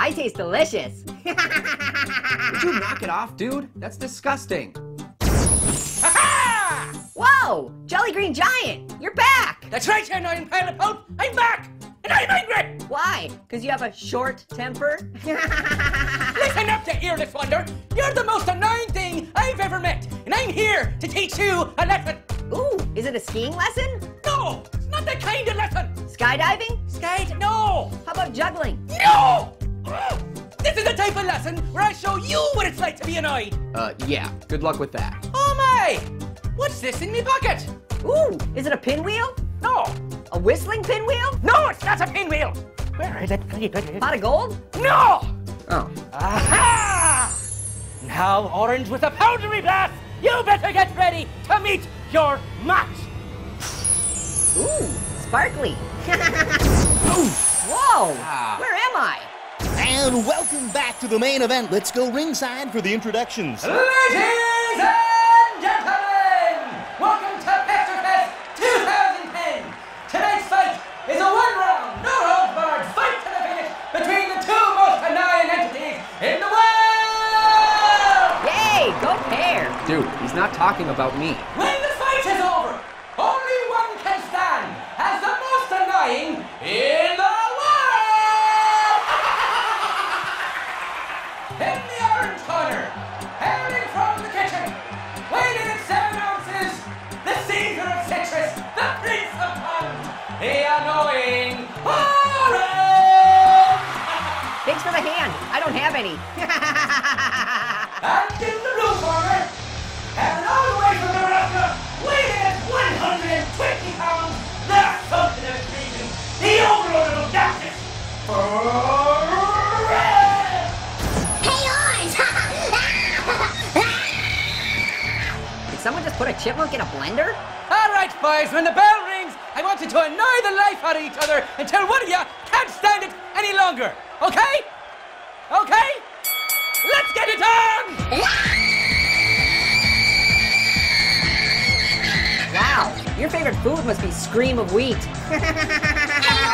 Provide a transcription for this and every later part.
I taste delicious. Would you knock it off, dude? That's disgusting. Ha-ha! Whoa! Jolly Green Giant, you're back! That's right, you annoying pile of poop! I'm back! And I'm angry! Why? Because you have a short temper? Listen up, you earless wonder! You're the most annoying thing I've ever met! And I'm here to teach you a lesson! Ooh, is it a skiing lesson? No! It's not that kind of lesson! Skydiving? No! How about juggling? No! Ugh. This is the type of lesson where I show you what it's like to be annoyed! Yeah. Good luck with that. Oh my! What's this in me pocket? Ooh, is it a pinwheel? No! A whistling pinwheel? No, it's not a pinwheel! Where is it? Pot of gold? No! Oh. Aha! Now, Orange, with a powdery blast, you better get ready to meet your match! Ooh, sparkly. Whoa, Ah. where am I? And welcome back to the main event. Let's go ringside for the introductions. Ladies and gentlemen, welcome to PesterFest 2010. Tonight's fight is a one-round, no-holds-barred fight to the finish between the two most annoying entities in the world! Yay, go pair. Dude, he's not talking about me. When the fight is over, only one can stand as the most annoying in the world! In the orange corner, hailing from the kitchen, weighing at 7 ounces, the Caesar of citrus, the Prince of Puns, the annoying Orange! Thanks for the hand. I don't have any. And in the blue corner, and all the way from Nebraska, weighing at 120 pounds, the Sultan of Cretan, the overlord of Augustus, Red! Hey, Orange! Did someone just put a chipmunk in a blender? All right, boys, when the bell rings, I want you to annoy the life out of each other until one of you can't stand it any longer. Okay? Okay? Let's get it on! Wow, your favorite food must be Scream of Wheat. Hey,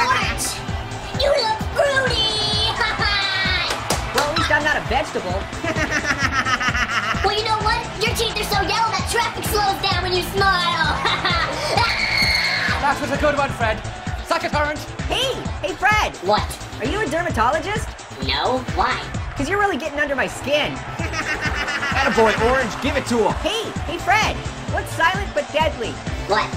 Orange! You look fruity! Well, at least I'm not a vegetable. Well, you know what? Your teeth are so yellow that traffic slows down when you smile! That was a good one, Fred. Suck it, Orange. Hey, Fred. What? Are you a dermatologist? No? Why? Because you're really getting under my skin. Attaboy, Orange, give it to him. Hey, Fred. What's silent but deadly? What?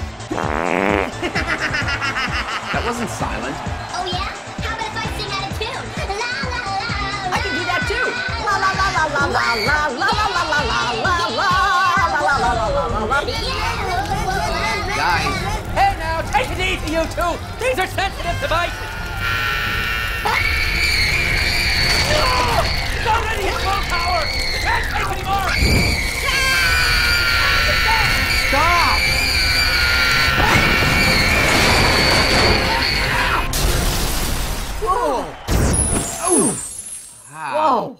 That wasn't silent. Oh, yeah? How about if I sing out of tune? La la la la. I can do that too. La la la la la la la la la la la la la la la la la la la. Guys. Hey, now, take it easy, you two. These are sensitive devices. It's already hit full power. You can't take anymore. Stop! Whoa! Ooh. Whoa!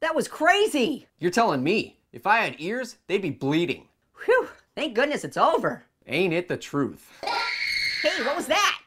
That was crazy. You're telling me. If I had ears, they'd be bleeding. Whew! Thank goodness it's over. Ain't it the truth? Hey, what was that?